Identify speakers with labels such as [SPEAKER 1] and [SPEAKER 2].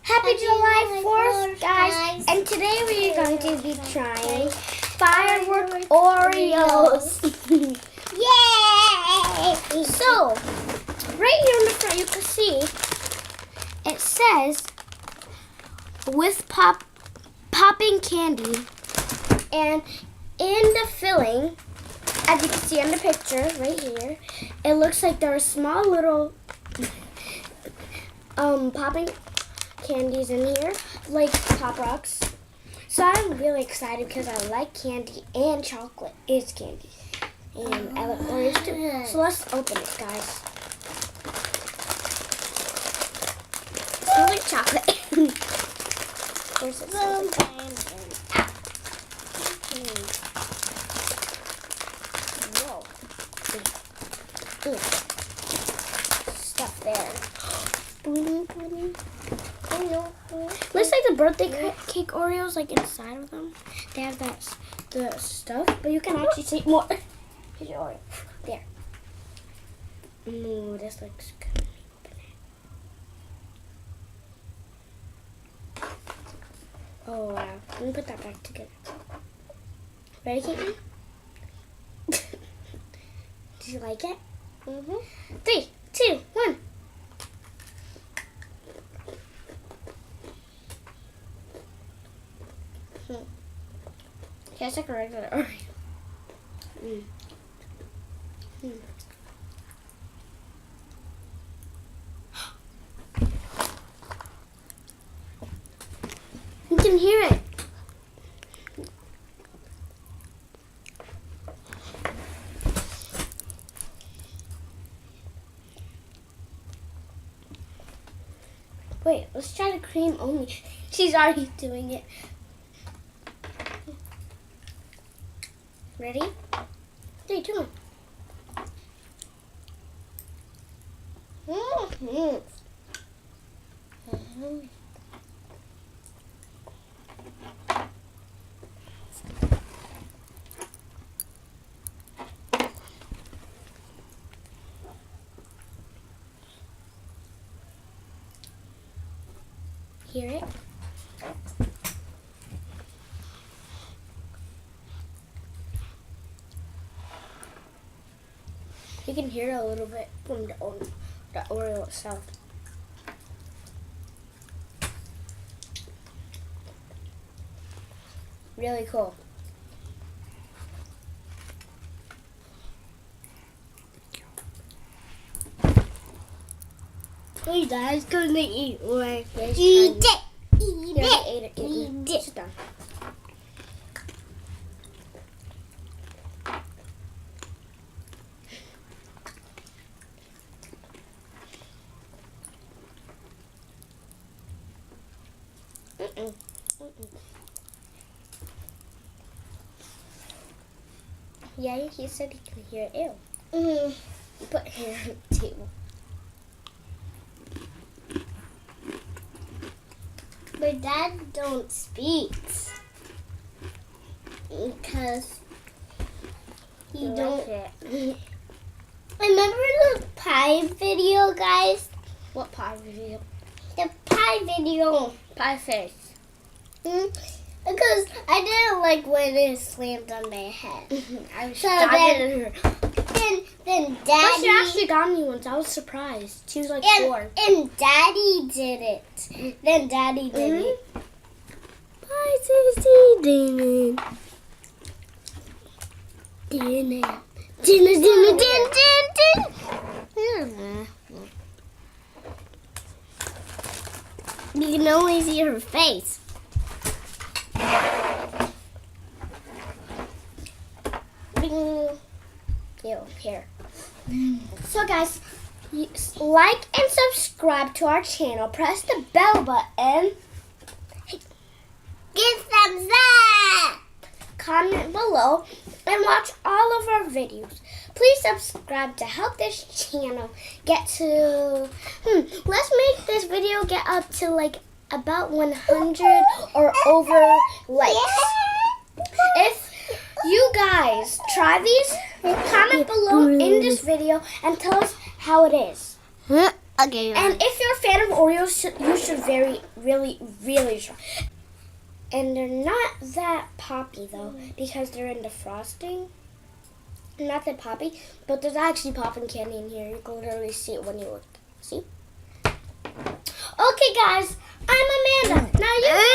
[SPEAKER 1] Happy July 4th, guys. And today we are going to be trying firework Oreos. Yay! So, right here in the front you can see, it says, with popping candy. And in the filling, as you can see in the picture right here, it looks like there are small little popping candies in here, like Pop Rocks. So I'm really excited because I like candy and chocolate is candy. And I like Oreos too. So let's open it, guys. It smells like chocolate. Where's it? Whoa. Ooh. Stuff there. Looks like the birthday cake Oreos, like inside of them. They have the stuff, but you can actually see more. Here's your Oreo. There. Ooh, this looks good. Oh wow. Let me put that back together. Ready, Caitlin? Do you like it? 3, 2, 1. Tastes like a regular Oreo. You can hear it. Wait, let's try the cream only. She's already doing it. Ready? 3, 2, 1. Hear it? You can hear it a little bit from the Oreo itself. Really cool. Hey, Dad's gonna eat one. Eat it! Eat it! Eat it! Sit down. Yeah, he said he can hear it. Ew. Put hair on the table. My dad don't speak because he don't. Remember the pie video, guys? What pie video? The pie video. Pie face. Because I didn't like when it slammed on my head. I was then Daddy. But she actually got me once. I was surprised. She was like 4. And Daddy did it. Then Daddy did it. Bye, Sissy. Din You can only see her face. Here. So guys, like and subscribe to our channel. Press the bell button. Give thumbs up. Comment below and watch all of our videos. Please subscribe to help this channel get to. Let's make this video get up to like about 100 or over likes. If you guys try these, comment below in this video and tell us how it is.
[SPEAKER 2] Okay.
[SPEAKER 1] And if you're a fan of Oreos, you should really try. And they're not that poppy though, because they're in the frosting. Not that poppy, but there's actually popping candy in here. You can literally see it when you look. See? Okay, guys, I'm Amanda. Now you.